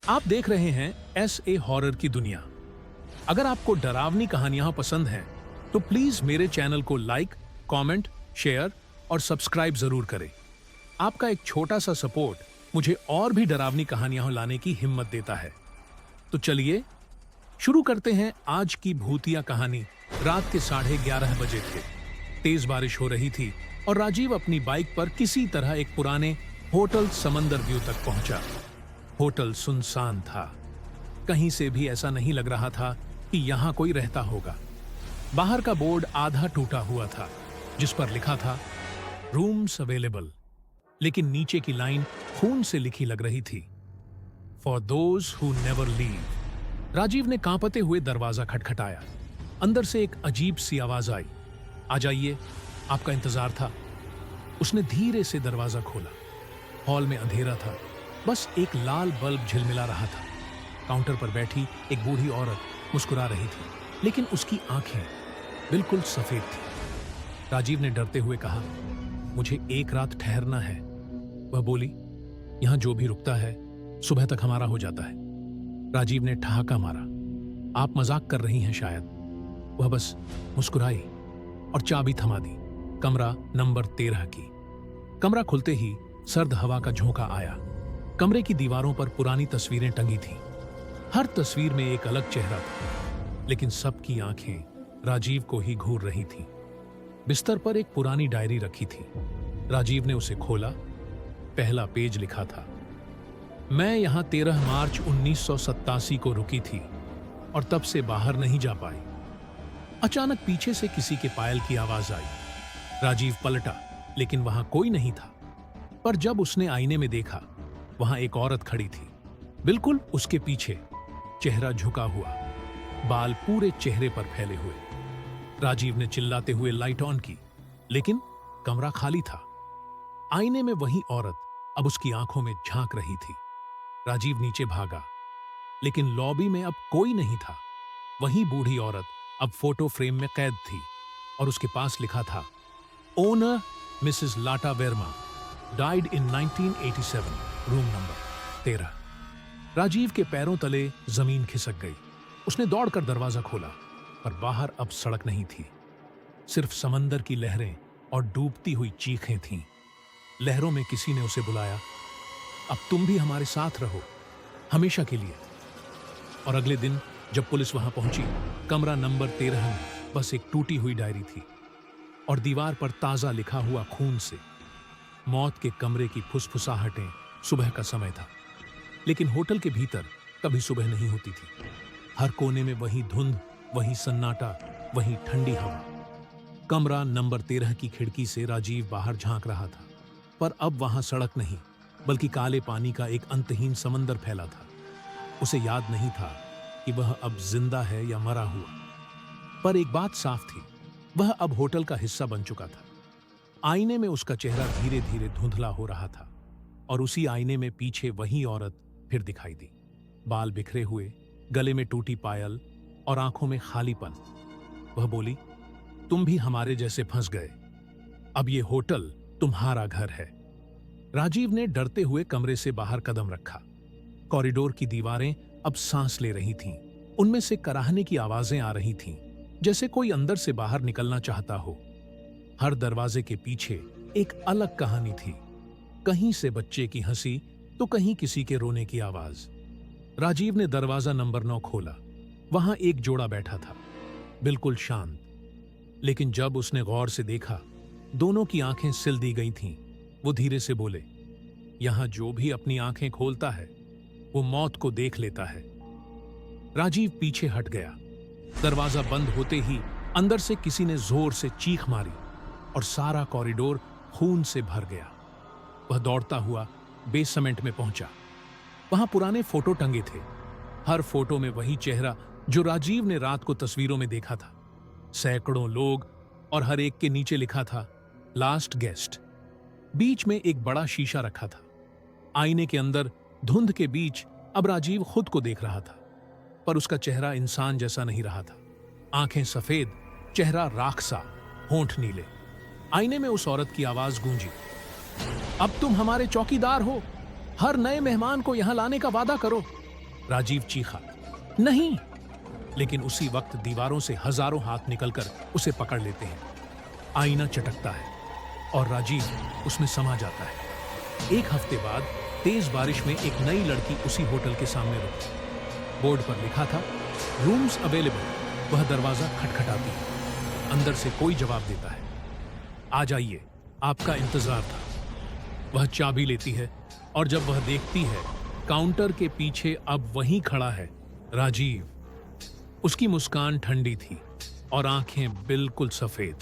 आप देख रहे हैं SA हॉरर की दुनिया। अगर आपको डरावनी कहानियां पसंद हैं, तो प्लीज मेरे चैनल को लाइक, कमेंट, शेयर और सब्सक्राइब जरूर करें। आपका एक छोटा सा सपोर्ट मुझे और भी डरावनी कहानियां लाने की हिम्मत देता है। तो चलिए शुरू करते हैं आज की भूतिया कहानी। रात के 11:30 बजे थे। तेज बारिश हो रही थी और राजीव अपनी बाइक पर किसी तरह एक पुराने होटल समंदर व्यू तक पहुंचा। होटल सुनसान था। कहीं से भी ऐसा नहीं लग रहा था कि यहां कोई रहता होगा। बाहर का बोर्ड आधा टूटा हुआ था, जिस पर लिखा था रूम्स अवेलेबल, लेकिन नीचे की लाइन खून से लिखी लग रही थी, for those who never leave. Rajiv ने कांपते हुए दरवाजा खटखटाया। अंदर से एक अजीब सी आवाज आई, आ जाइए, आपका इंतजार था। उसने धीरे से दरवाजा खोला। हॉल में अंधेरा था, बस एक लाल बल्ब झिलमिला रहा था। काउंटर पर बैठी एक बूढ़ी औरत मुस्कुरा रही थी, लेकिन उसकी आंखें बिल्कुल सफेद थी। राजीव ने डरते हुए कहा, मुझे एक रात ठहरना है। वह बोली, यहां जो भी रुकता है सुबह तक हमारा हो जाता है। राजीव ने ठहाका मारा, आप मजाक कर रही हैं शायद। वह बस मुस्कुराई और चाबी थमा दी, कमरा नंबर 13 की। कमरा खुलते ही सर्द हवा का झोंका आया। कमरे की दीवारों पर पुरानी तस्वीरें टंगी थीं। हर तस्वीर में एक अलग चेहरा था, लेकिन सबकी आंखें राजीव को ही घूर रही थीं। बिस्तर पर एक पुरानी डायरी रखी थी। राजीव ने उसे खोला। पहला पेज लिखा था, मैं यहां 13 मार्च 1987 को रुकी थी और तब से बाहर नहीं जा पाई। अचानक पीछे से किसी के पायल की आवाज आई। राजीव पलटा, लेकिन वहां कोई नहीं था। पर जब उसने आईने में देखा, वहां एक औरत खड़ी थी, बिल्कुल उसके पीछे, चेहरा झुका हुआ, बाल पूरे चेहरे पर फैले हुए। राजीव ने चिल्लाते हुए लाइट ऑन की, लेकिन कमरा खाली था। आईने में वही औरत अब उसकी आंखों में झांक रही थी। राजीव नीचे भागा, लेकिन लॉबी में अब कोई नहीं था। वही बूढ़ी औरत अब फोटो फ्रेम में कैद थी और उसके पास लिखा था, owner Mrs Lata Verma, died in 1987, room number 13। Rajiv के पैरों तले जमीन खिसक गई। उसने दौड़कर दरवाजा खोला, पर बाहर अब सड़क नहीं थी, सिर्फ समंदर की लहरें और डूबती हुई चीखें थीं। लहरों में किसी ने उसे बुलाया, अब तुम भी हमारे साथ रहो, हमेशा के लिए। और अगले दिन जब पुलिस वहां पहुंची, कमरा नंबर 13 में बस एक टूटी हुई डायरी थी और दीवार पर ताजा लिखा हुआ खून से। मौत के कमरे की फुसफुसाहटें। सुबह का समय था, लेकिन होटल के भीतर कभी सुबह नहीं होती थी। हर कोने में वही धुंध, वही सन्नाटा, वही ठंडी हवा। कमरा नंबर 13 की खिड़की से राजीव बाहर झांक रहा था, पर अब वहां सड़क नहीं, बल्कि काले पानी का एक अंतहीन समंदर फैला था। उसे याद नहीं था कि वह अब जिंदा है या मरा हुआ। पर एक बात साफ थी, वह अब होटल का हिस्सा बन चुका था। आईने में उसका चेहरा धीरे धीरे धुंधला हो रहा था और उसी आईने में पीछे वही औरत फिर दिखाई दी। बाल बिखरे हुए, गले में टूटी पायल और आंखों में खालीपन। वह बोली, तुम भी हमारे जैसे फंस गए, अब ये होटल तुम्हारा घर है। राजीव ने डरते हुए कमरे से बाहर कदम रखा। कॉरिडोर की दीवारें अब सांस ले रही थीं। उनमें से कराहने की आवाजें आ रही थीं, जैसे कोई अंदर से बाहर निकलना चाहता हो। हर दरवाजे के पीछे एक अलग कहानी थी, कहीं से बच्चे की हंसी तो कहीं किसी के रोने की आवाज। राजीव ने दरवाजा नंबर 9 खोला। वहां एक जोड़ा बैठा था, बिल्कुल शांत। लेकिन जब उसने गौर से देखा, दोनों की आंखें सिल दी गई थीं। वो धीरे से बोले, यहां जो भी अपनी आंखें खोलता है वो मौत को देख लेता है। राजीव पीछे हट गया। दरवाजा बंद होते ही अंदर से किसी ने जोर से चीख मारी और सारा कॉरिडोर खून से भर गया। वह दौड़ता हुआ बेसमेंट में पहुंचा। वहां पुराने फोटो टंगे थे, हर फोटो में वही चेहरा जो राजीव ने रात को तस्वीरों में देखा था। सैकड़ों लोग और हर एक के नीचे लिखा था, लास्ट गेस्ट। बीच में एक बड़ा शीशा रखा था। आईने के अंदर धुंध के बीच अब राजीव खुद को देख रहा था, पर उसका चेहरा इंसान जैसा नहीं रहा था। आंखें सफेद, चेहरा राखसा, होंठ नीले। आईने में उस औरत की आवाज गूंजी, अब तुम हमारे चौकीदार हो, हर नए मेहमान को यहां लाने का वादा करो। राजीव चीखा, नहीं। लेकिन उसी वक्त दीवारों से हजारों हाथ निकलकर उसे पकड़ लेते हैं। आईना चटकता है और राजीव उसमें समा जाता है। एक हफ्ते बाद तेज बारिश में एक नई लड़की उसी होटल के सामने रुकी। बोर्ड पर लिखा था, रूम्स अवेलेबल। वह दरवाजा खटखटाती है। अंदर से कोई जवाब देता है, आ जाइए, आपका इंतजार था। वह चाबी लेती है और जब वह देखती है काउंटर के पीछे अब वहीं खड़ा है राजीव। उसकी मुस्कान ठंडी थी और आंखें बिल्कुल सफेद।